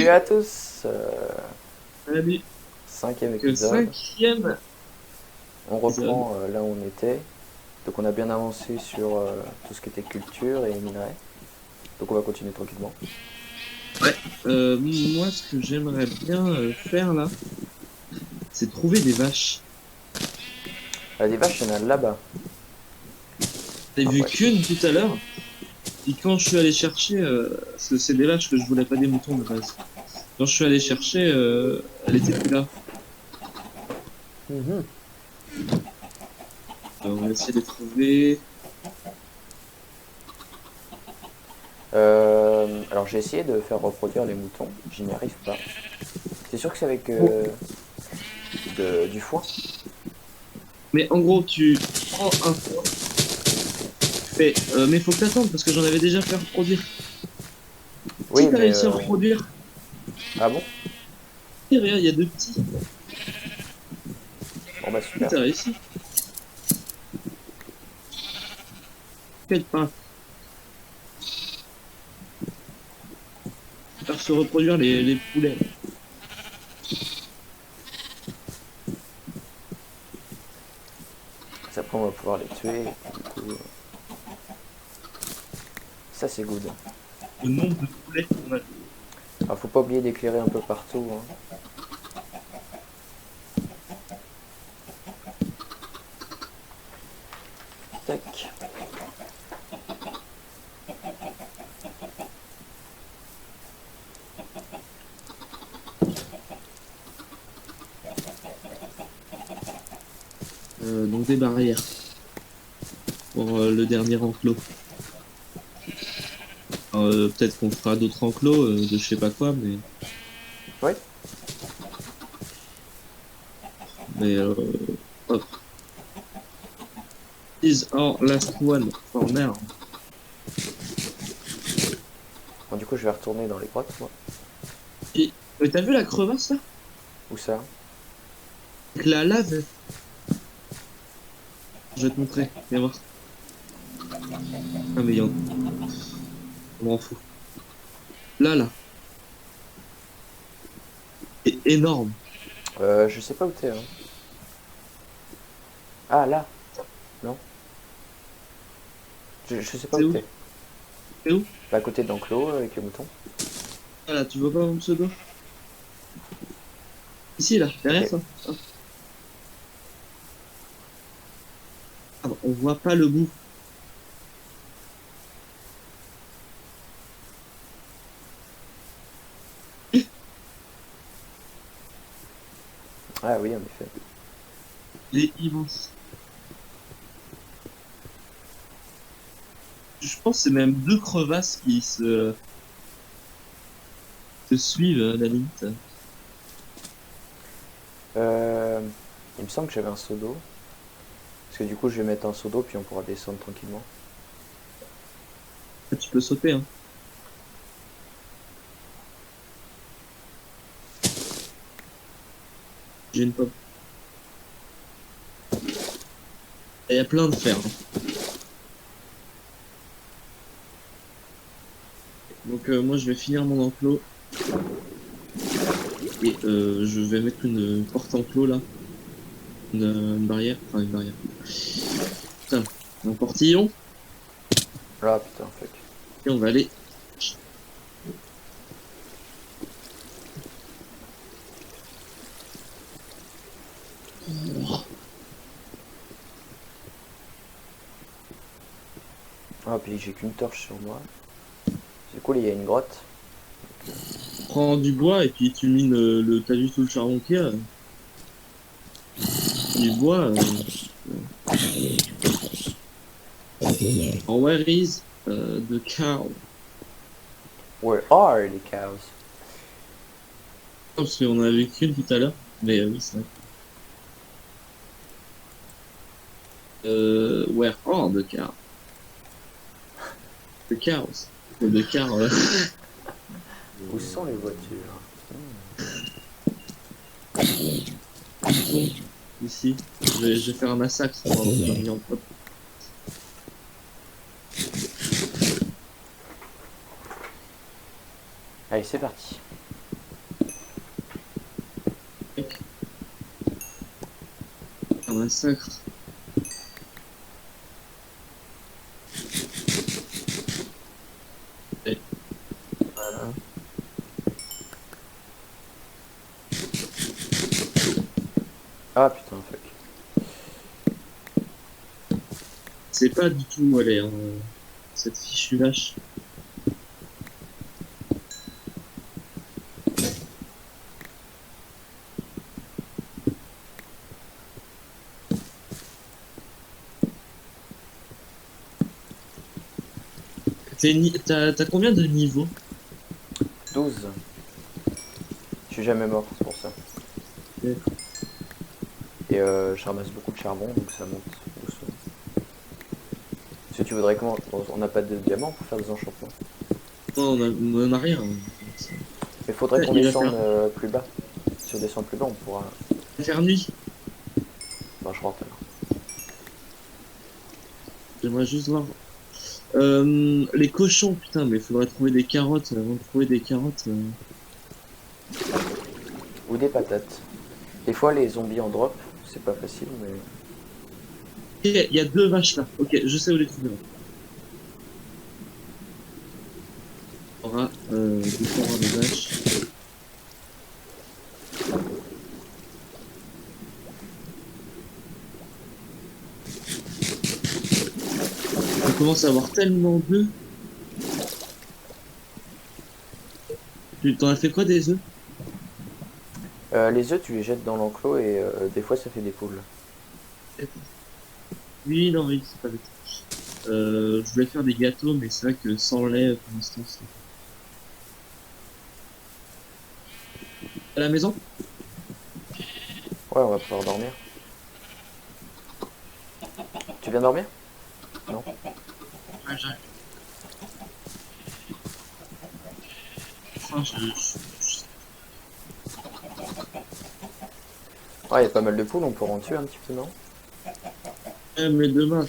Salut à tous, Salut. cinquième Que épisode. cinquième On épisode. reprend là où on était. Donc on a bien avancé sur tout ce qui était culture et minerais. Donc on va continuer tranquillement. Ouais. Moi, ce que j'aimerais bien faire là, c'est trouver des vaches. Des vaches, il y en a là-bas. J'ai Ah vu ouais. qu'une tout à l'heure. Et quand je suis allé chercher, parce que c'est des vaches que je voulais pas des moutons de base. Quand je suis allé chercher, elle était plus là. Mhm. On va essayer de les trouver. Alors j'ai essayé de faire reproduire les moutons, je n'y arrive pas. C'est sûr que c'est avec Bon. du foin. Mais en gros, tu prends un foin, mais faut que t'attendes parce que j'en avais déjà fait reproduire. Si Oui, t'as mais réussi à reproduire, ah bon. regarde, il y a deux petits. Bon bah Si super. t'as réussi. Quel pain. Faire se reproduire les poulets. Après on va pouvoir les tuer. Et puis, du coup, ça c'est good. Le nombre de poulets qu'on a. Alors faut pas oublier d'éclairer un peu partout, hein. Tac. Donc des barrières pour le dernier enclos. Peut-être qu'on fera d'autres enclos de je sais pas quoi, Oui. mais hop. Is our last one for now. Bon, du coup je vais retourner dans les grottes moi. Et mais t'as vu la crevasse là? Où ça? Avec la lave. Je vais te montrer. Viens voir. Ah mais on m'en fout. Là. C'est énorme. Je sais pas où t'es, hein. Ah là. Non. Je sais pas C'est où où? t'es. C'est où? Bah, à côté de l'enclos avec les moutons. Voilà, tu vois pas mon pseudo? Ici là, derrière Ok. toi. Hop. Ah, on voit pas le bout. Ah oui, en effet. Il est immense. Je pense que c'est même deux crevasses qui se suivent à la limite. Euh, il me semble que j'avais un seau d'eau. Parce que du coup je vais mettre un seau d'eau puis on pourra descendre tranquillement. Tu peux sauter, hein. J'ai une pomme. Il y a plein de fer, hein. Donc moi je vais finir mon enclos. Et je vais mettre une porte enclos là. Une barrière. Enfin une barrière. Putain, un portillon. Ah putain, fuck. Et on va aller. Ah puis j'ai qu'une torche sur moi. C'est cool, il y a une grotte. Prends du bois et puis tu mines t'as vu tout le charbon qu'il y a. Du bois. En where is the cow? Where are the cows? Parce qu'on en avait qu'une tout à l'heure. Mais oui, c'est vrai. Where are the cow? The cows. The car. Où sont les voitures? Ici. Je vais faire un massacre. On va mis en propre. Allez, c'est parti. massacre. Et Voilà. Ah putain, fuck. c'est pas du tout où elle est, hein, cette fichue vache. T'as combien de niveaux? 12. Je suis jamais mort, c'est pour ça. Ouais. Et je ramasse beaucoup de charbon, donc ça monte doucement. Est-ce que tu voudrais comment? On n'a pas de diamants pour faire des enchantements. Non, on a rien, hein. Mais faudrait qu'on Il va descende faire, plus bas. Si on descend plus bas, on pourra. il va faire nuit. Bah, je rentre alors. J'aimerais juste voir. Les cochons, putain, mais il faudrait trouver des carottes. Avant de trouver des carottes. Ou des patates. Des fois, les zombies en drop, c'est pas facile, mais. Ok, il y a deux vaches là. Ok, je sais où les trouver. On aura des vaches. On commence à avoir tellement d'œufs. Tu t'en as fait quoi des œufs? Les œufs, tu les jettes dans l'enclos et des fois, ça fait des poules. Oui, non, oui, c'est pas bête. Je voulais faire des gâteaux, mais c'est vrai que sans lait, pour l'instant, c'est... À la maison? Ouais, on va pouvoir dormir. Tu viens dormir? Non? Ouais, j'arrive. Enfin, Ouais, il y a pas mal de poules, on peut en tuer un petit peu, non? mais demain,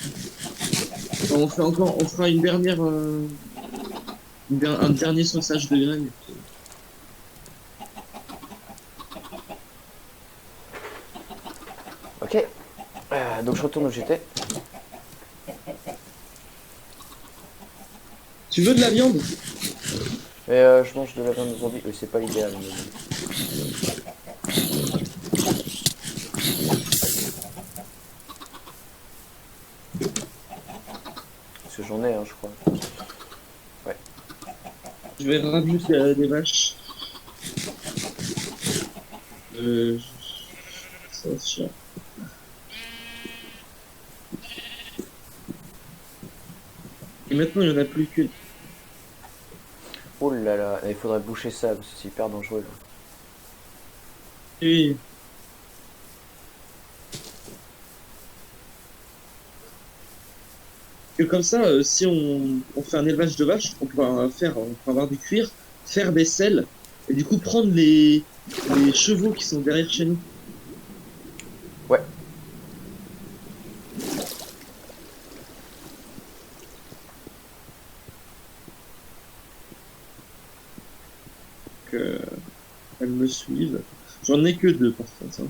on fait encore, on fera une dernière, un dernier sauçage de graines. Et puis, Ok. Donc je retourne où j'étais. tu veux de la viande? Mais je mange de la viande de zombie. C'est pas l'idéal, mais bon. Parce que j'en ai, hein, je crois. Ouais. Je vais rajouter des vaches. Euh, ça, c'est chiant. Et maintenant, il n'y en a plus qu'une. Oh là là, il faudrait boucher ça, parce que c'est hyper dangereux, là. Oui. Et comme ça, si on fait un élevage de vaches, on pourra avoir du cuir, faire des selles, et du coup prendre les chevaux qui sont derrière chez nous. Ouais. Que elles me suivent. J'en ai que deux par contre, hein.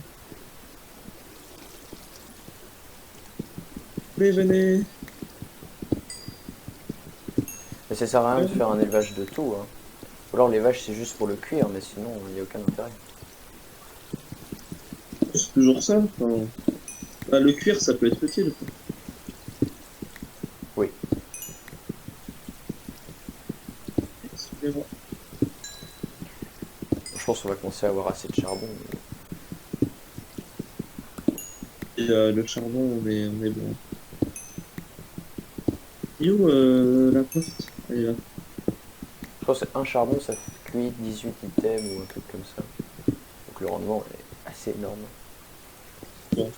Mais venez. Mais ça sert à rien de faire un élevage de tout, hein. Ou alors les vaches, c'est juste pour le cuir, mais sinon, il n'y a aucun intérêt. C'est toujours ça. Enfin, bah, le cuir, ça peut être utile, quoi. Oui. Excusez-moi. Je pense qu'on va commencer à avoir assez de charbon. Et le charbon, on est bon. Et où la porte? Elle est là. Je pense que un charbon, ça cuit 18 items ou un truc comme ça. Donc le rendement est assez énorme. Bon.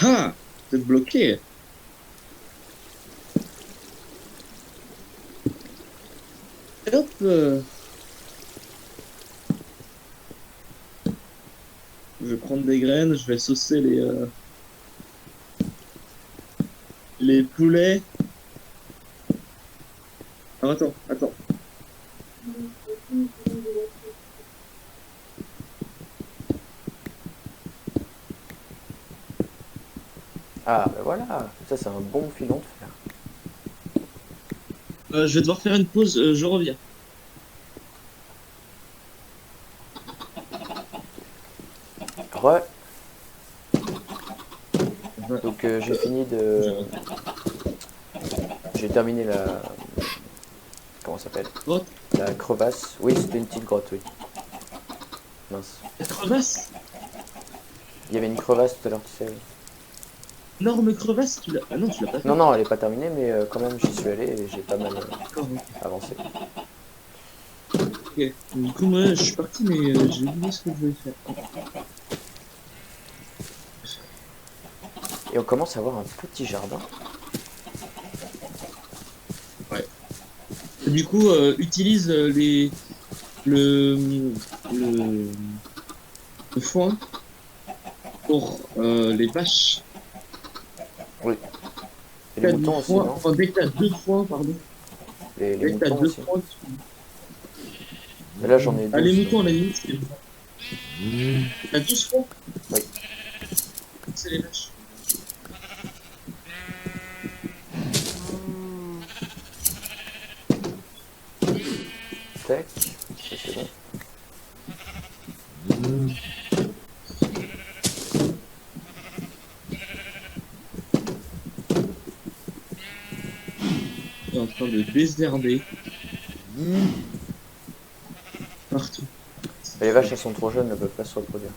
Ah! Vous êtes bloqué. Et hop! Je vais prendre des graines, je vais saucer les... les poulets. Ah, attends, attends. Ah, ben voilà, ça c'est un bon filon de fer. Je vais devoir faire une pause, je reviens. Re, Ouais, donc j'ai fini de... J'ai terminé la... Comment ça s'appelle? grotte, La crevasse. Oui, c'était une petite grotte, oui. Mince. la crevasse, Il y avait une crevasse tout à l'heure, tu sais. énorme crevasse, tu l'as. Ah non, tu l'as pas Non, fait. non, elle est pas terminée, mais quand même, j'y suis allé et j'ai pas mal D'accord, ok. avancé. Ok. Du coup, moi, je suis parti, mais j'ai oublié ce que je voulais faire. Et on commence à avoir un petit jardin. Ouais. Du coup, utilise le, le, le foin pour les vaches. Oui. Et les T'as du moutons aussi, foin, non? enfin, dès que t'as deux foins, pardon. Les Dès que t'as moutons deux aussi. foins, Mais là, j'en ai ah, les 12. moutons, à la limite, c'est bon. T'as 12 foins, Oui. c'est les vaches. Tac. Ça, c'est bon. Il est en train de désherber partout. Mais les vaches, elles sont trop jeunes, elles ne peuvent pas se reproduire.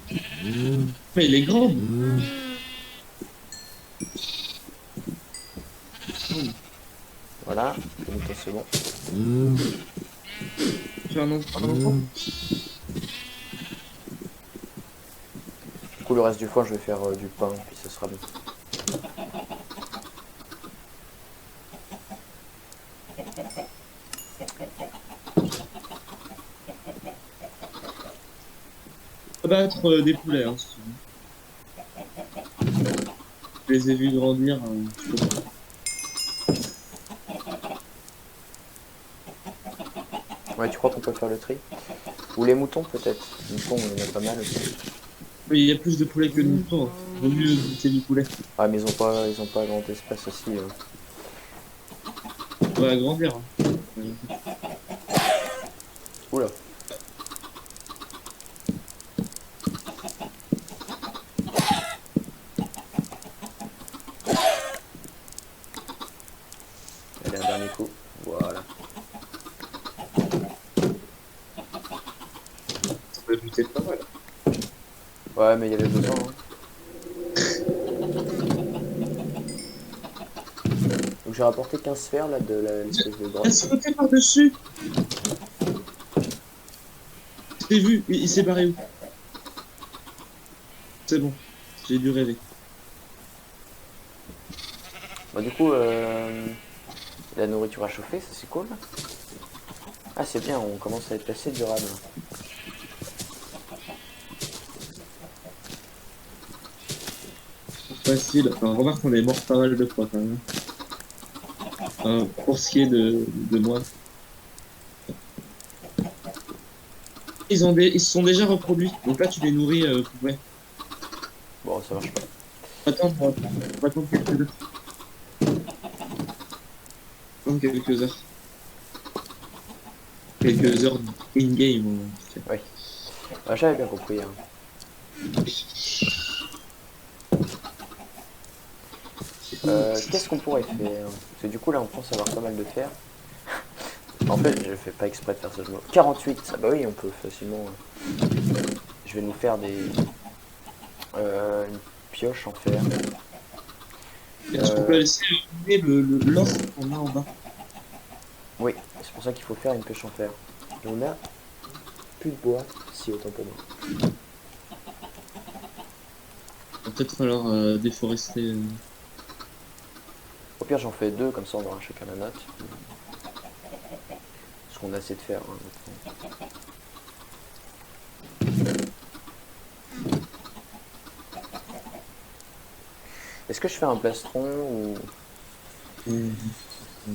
Mais il est grand. Voilà. Les moutons, c'est bon. Faire un enfant. Du coup, le reste du foin, je vais faire du pain, puis ça sera bon. Abattre des poulets, hein, si tu veux. Je les ai vus grandir. Je peux pas. Ouais, tu crois qu'on peut faire le tri? Ou les moutons, peut-être. Les moutons, il y en a pas mal aussi. Mais il y a plus de poulets que de moutons. Hein. Vaut mieux buter du poulet. Ah, mais ils ont pas grand espace aussi. On va agrandir. Hein. Oula. Allez, un dernier coup. Voilà. Ça peut buter pas mal. Ouais, mais il y avait besoin. Hein. Donc j'ai rapporté 15 sphères là de l'espèce de Elle grotte. sautait par-dessus. Je t'ai vu. Il s'est barré où? C'est bon. J'ai dû rêver. Bon, du coup, la nourriture à chauffer, ça c'est cool. Ah, c'est bien, on commence à être assez durable. Facile. Enfin, remarque qu'on est mort pas mal de fois quand même. Pour ce qui est de moi. Ils se sont déjà reproduits. Donc là, tu les nourris. Ouais. Bon, ça marche pas. Attends, on va attendre quelques heures. Attendre quelques heures. Quelques heures in-game. Oui. Ah, j'avais bien compris. Hein. Qu'est-ce qu'on pourrait faire? Parce que du coup, là, on pense avoir pas mal de fer. En fait, je fais pas exprès de faire ce mot. 48, ah bah oui, on peut facilement. Je vais nous faire une pioche en fer. Est-ce qu'on peut laisser l'or qu'on a en bas? Oui, c'est pour ça qu'il faut faire une pioche en fer. Et on a plus de bois, si autant pour moi. Va peut-être falloir déforester. Au pire, j'en fais deux, comme ça on aura chacun la note. Parce qu'on a assez de fer. Hein, est-ce que je fais un plastron ou...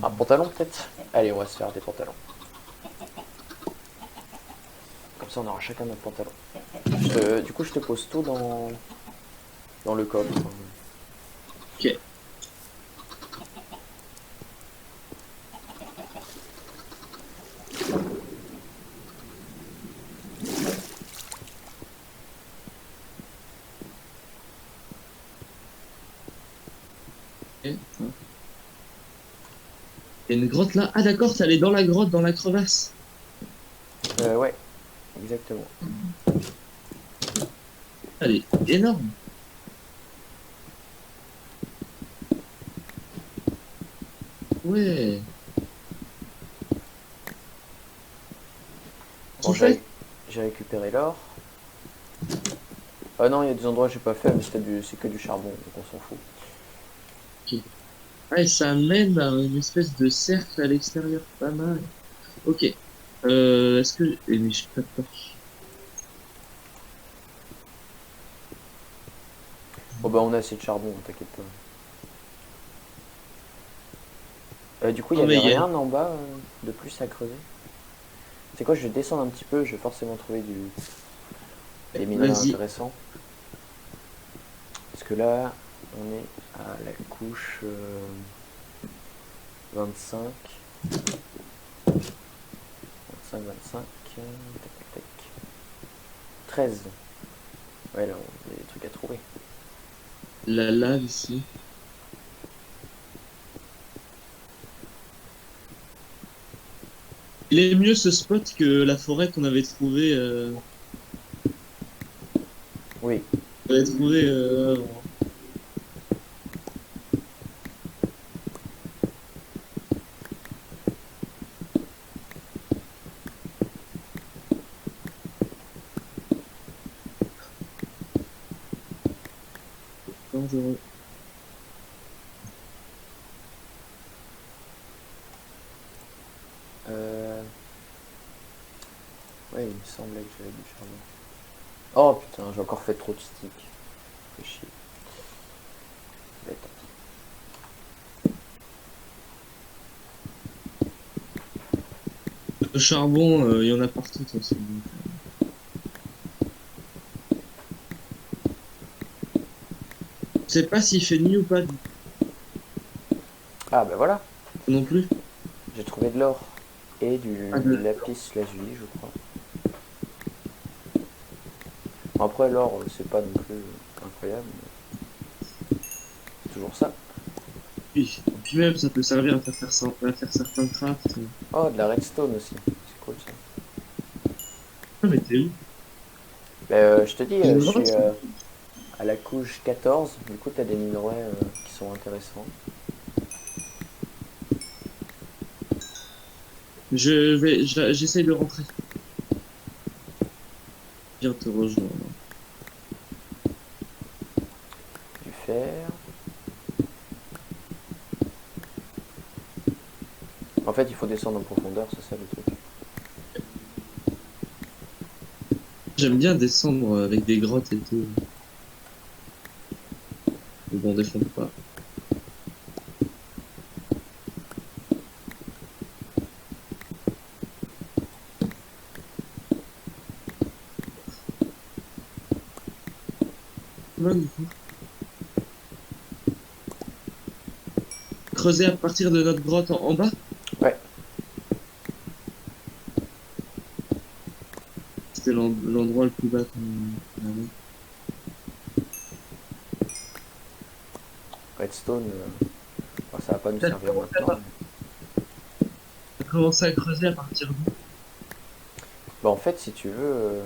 Un pantalon peut-être? Allez, on va se faire des pantalons. Comme ça, on aura chacun notre pantalon. Du coup, je te pose tout dans le coffre. Ok. Ok. Il y a une grotte là. Ah d'accord, t'es allé dans la grotte, dans la crevasse. Ouais, exactement. Elle est énorme. Ouais. Bon, Tout fait? j'ai récupéré l'or. Ah non, il y a des endroits que j'ai pas fait, mais c'est que du charbon, donc on s'en fout. Ok. Ah, et ça mène à une espèce de cercle à l'extérieur. Pas mal. Ok. Est-ce que... mais j'ai pas de torche. Bon bah on a assez de charbon, t'inquiète pas. Du coup, il y Non mais avait il y a une... rien en bas de plus à creuser. C'est quoi, je vais descendre un petit peu, je vais forcément trouver des minerais Vas-y. intéressants. Parce que là, on est à la couche 25. 25, 25. Tac, tac, tac. 13. Ouais, là, il y a des trucs à trouver. La lave ici. Il est mieux ce spot que la forêt qu'on avait trouvé Oui. avant. Dangereux. Euh... Ouais, il me semblait que j'avais du charbon. Oh putain, j'ai encore fait trop de sticks. Fais chier. Mais tant pis. Le charbon, il y en a partout de toute façon. Je sais pas s'il fait nuit ou pas Ah bah voilà, non plus. j'ai trouvé de l'or. Et Ah, du lapis lazuli, je crois. Bon, après, l'or, c'est pas non plus incroyable, mais c'est toujours ça. oui. Puis même, ça peut servir à faire certains crafts. Oh, de la redstone aussi. C'est cool ça. Ah, mais t'es où? Bah, je te dis, Une je suis grotte? à la couche 14. Du coup, t'as des minerais qui sont intéressants. J'essaye de rentrer. Viens te rejoindre. Du fer. En fait, il faut descendre en profondeur, c'est ça le truc. J'aime bien descendre avec des grottes et tout. Mais bon, descends pas. Là, du coup. Creuser à partir de notre grotte en bas? Ouais, C'était l'endroit le plus bas qu'on avait. redstone, bon, ça va pas nous T'as servir commencé maintenant. t'as commencé à creuser à partir d'où? Bah, en fait, si tu veux,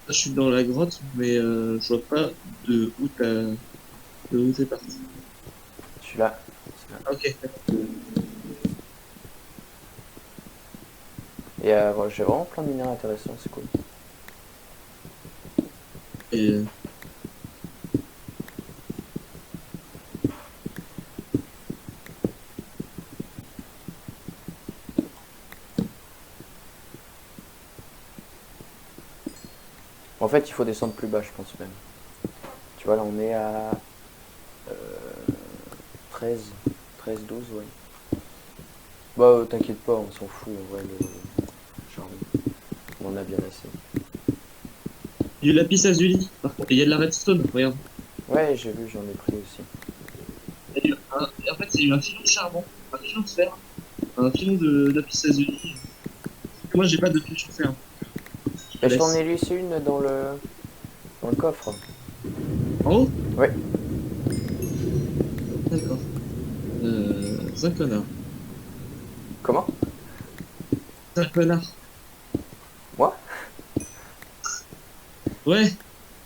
Je suis dans la grotte, mais je vois pas de où t'es parti. je suis là. C'est là. Ah, ok, d'accord. Et j'ai vraiment plein de minerais intéressants, c'est cool. Et, En fait, il faut descendre plus bas, je pense même. Tu vois, là, on est à 13. 13, 12, ouais. Bah, t'inquiète pas, on s'en fout, en vrai, le charbon. On en a bien assez. Il y a du lapis lazuli, par contre, et il y a de la redstone, regarde. Ouais, j'ai vu, j'en ai pris aussi. En fait, il y a eu un filon de charbon, un filon de fer, un filon de lapis lazuli. Moi, j'ai pas de pioche en fer. Je te Et je t'en ai laisse. laissé une dans le coffre. En haut? Ouais. D'accord. C'est un connard. Comment? C'est un connard. Moi? Ouais.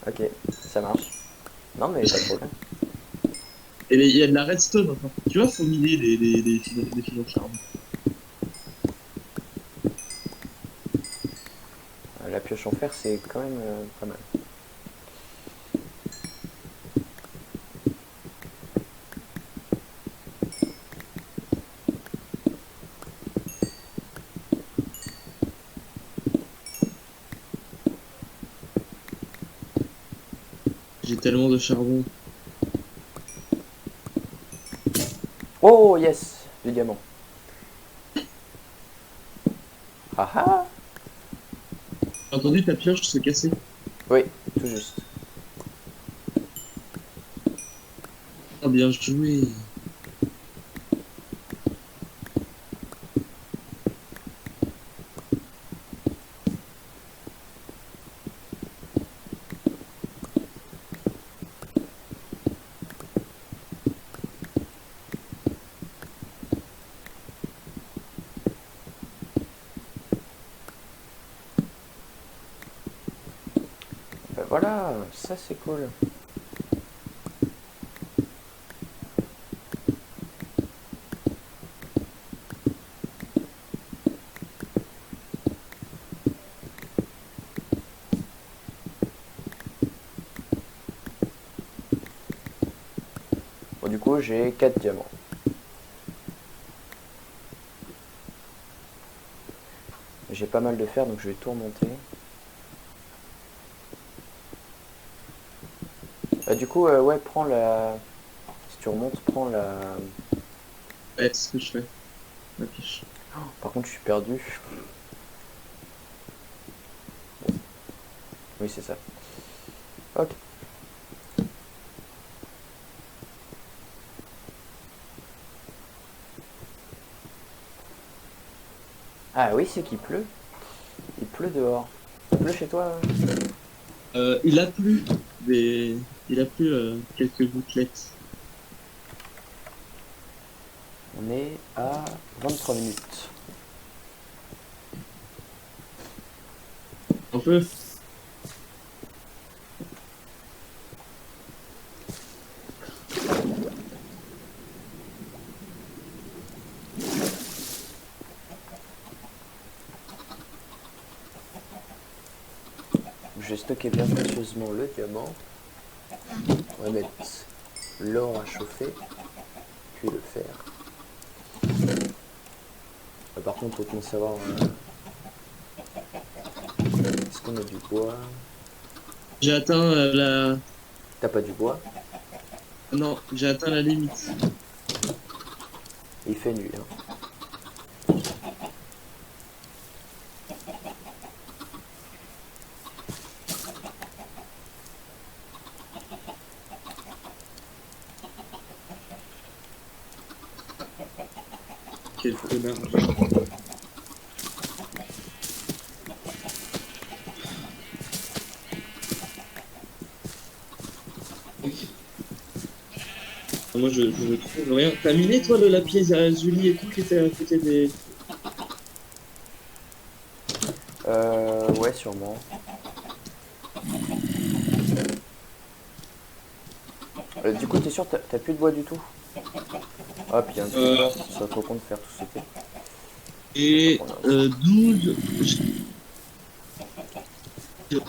Ok, ça marche. Non, mais pas de problème. Et il y a de la redstone encore. Tu vois, faut miner les filons de charbon. La pioche en fer, c'est quand même pas mal. J'ai tellement de charbon. Oh, yes! Du diamant. Ah ah! J'ai entendu ta pioche se casser. Oui, tout juste. Ah, bien joué. Ben voilà, ça c'est cool. Bon, du coup, j'ai 4 diamants. J'ai pas mal de fer, donc je vais tout remonter. Du coup, ouais, prends la... Si tu remontes, prends la... Ouais, c'est ce que je fais. Ma pioche. Par contre, je suis perdu. Oui, c'est ça. Ok. Ah oui, c'est qu'il pleut. Il pleut dehors. Il pleut chez toi? Il a plu. Il a plu quelques gouttelettes. On est à 23 minutes. Un peu. Je vais stocker bien précieusement le diamant. On va mettre l'or à chauffer, puis le fer. Par contre, autant savoir, est-ce qu'on a du bois? J'ai atteint la... T'as pas du bois? Non, j'ai atteint la limite. Il fait nuit, hein. Quel connard. Moi, je trouve rien. T'as miné, toi, le lapis lazuli et tout qui était à côté des... Ouais, sûrement. Du coup, t'es sûr, t'as plus de bois du tout? Ah, puis il y a un creeper, ça serait trop con de faire tout sauter. On va Et prendre un- 12... Tu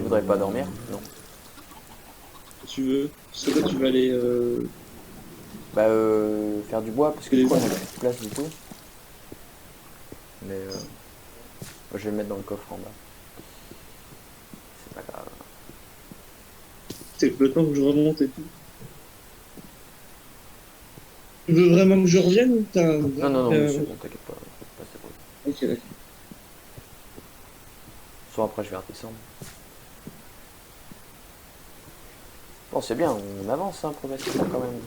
voudrais pas dormir? Non. Si tu veux. C'est quoi, tu vas aller... Bah, faire du bois, parce que du coup, on a plus de place du tout. Mais moi, je vais le mettre dans le coffre en bas. C'est pas grave. C'est le temps que je remonte et tout. Tu veux vraiment que je revienne ou t'as Non, vraiment non, non, mais bien... c'est bon, t'inquiète pas, c'est bon. Ok, d'accord. Soit après, je vais redescendre. Bon, c'est bien, on avance hein, progressivement quand même.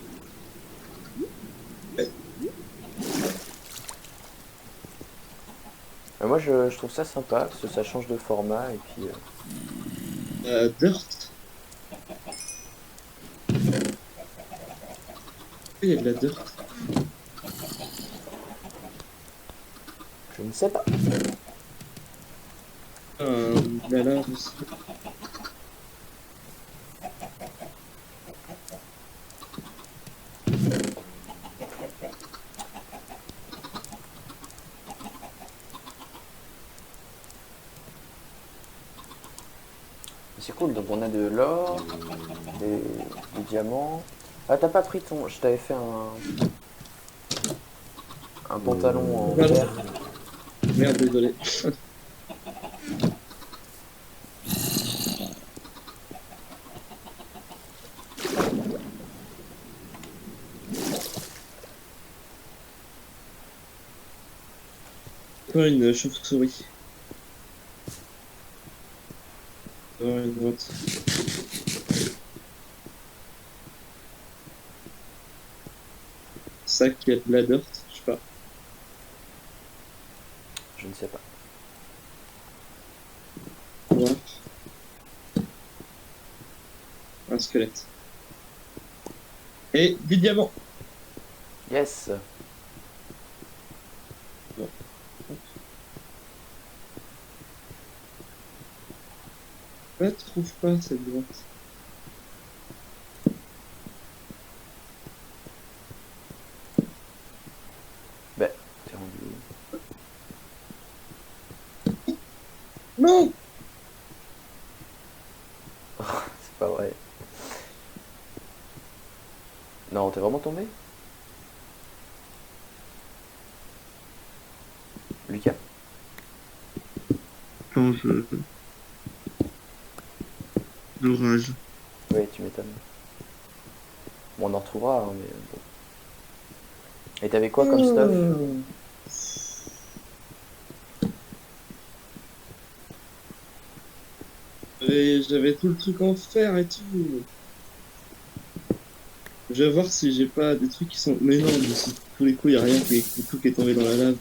Moi, je trouve ça sympa, parce que ça change de format, et puis... Dirt. Il y a de la dirt. je ne sais pas. De la lave aussi. C'est cool, donc on a de l'or, des diamants. Ah, t'as pas pris ton... Je t'avais fait un pantalon en Pardon. fer. Merde, désolé. Encore une chauve-souris. Encore une autre. Sac, il y a de la dirt, je sais pas. Je ne sais pas. Ouais. Un squelette. Et du diamant. Yes. Bon. Je trouve pas cette droite. Ben, t'es rendu... Non! C'est pas vrai. Non, t'es vraiment tombé? Lucas? Non, l'orage. Oui, tu m'étonnes. Bon, on en retrouvera, hein, mais bon. Et t'avais quoi comme stuff? J'avais tout le truc en fer et tout. Je vais voir si j'ai pas des trucs qui sont. Mais non, mais si tous les coups, y a rien tout qui est tombé dans la lave.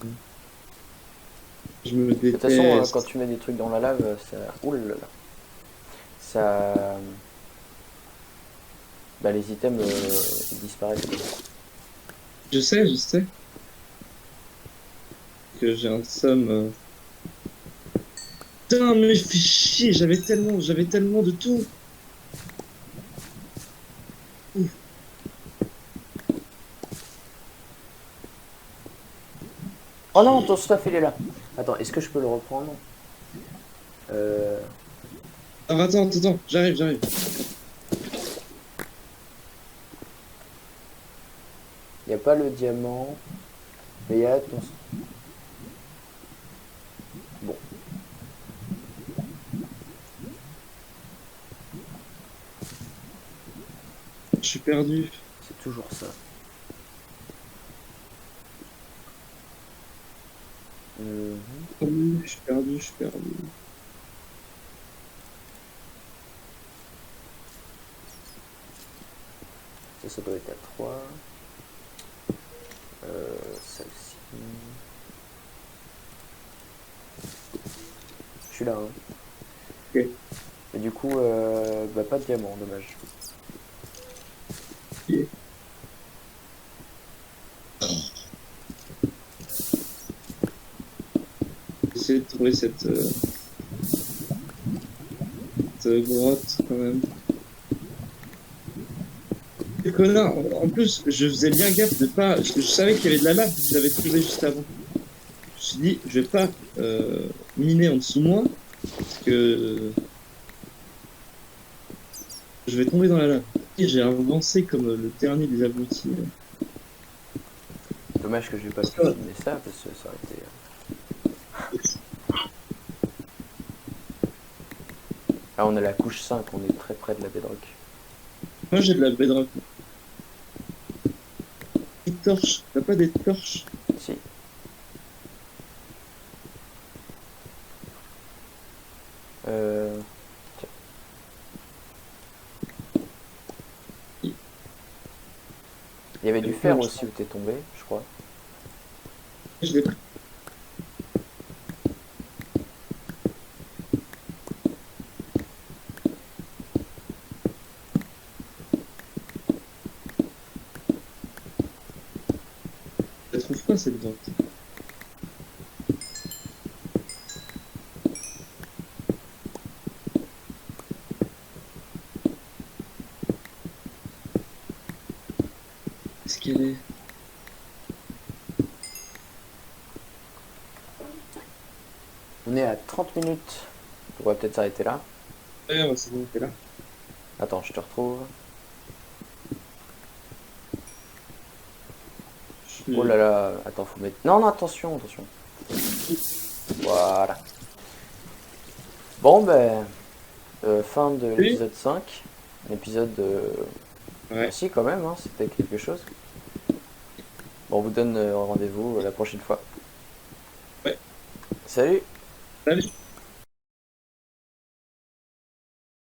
Je me De toute façon, quand déteste. tu mets des trucs dans la lave, ça... Ouh là là. Ça... Bah, les items, ils disparaissent. Je sais que j'ai un somme. Putain, mais fais chier, j'avais tellement de tout. Ouf. Oh non, ton stuff, il est là. Attends, est-ce que je peux le reprendre? Euh... Alors attends, j'arrive. Y a pas le diamant, mais y a ton... Bon, Je suis perdu. c'est toujours ça. Euh, Je suis perdu, je suis perdu. ça doit être à 3. Celle-ci... Je suis là, hein. Ok. Et du coup, bah, pas de diamant, dommage. Ok. J'essaie de trouver cette grotte quand même. Et connard, en plus, je faisais bien gaffe de pas. Je savais qu'il y avait de la lave, je l'avais trouvé juste avant. Je me suis dit, je vais pas miner en dessous de moi, parce que je vais tomber dans la lave. Et j'ai avancé comme le dernier des abrutis. Dommage que j'ai pas pu filmer ça, parce que ça aurait été... Ah, on est à la couche 5, on est très près de la bedrock. Moi, j'ai de la bedrock. torches. T'as pas des torches? Si. Tiens. Il y avait du fer aussi où t'es tombé, je crois. Je l'ai pris. Je la trouve pas cette vente. Est-ce qu'elle est? On est à 30 minutes. On pourrait peut-être s'arrêter là. Ouais, ouais, c'est bon, t'es là. Attends, je te retrouve. Oh là là, attends, faut mettre... Non, non, attention, attention. Voilà. Bon, ben, fin de Oui. l'épisode 5. L'épisode... Ouais. Merci quand même, hein, c'était quelque chose. Bon, on vous donne rendez-vous la prochaine fois. Ouais. Salut! Salut.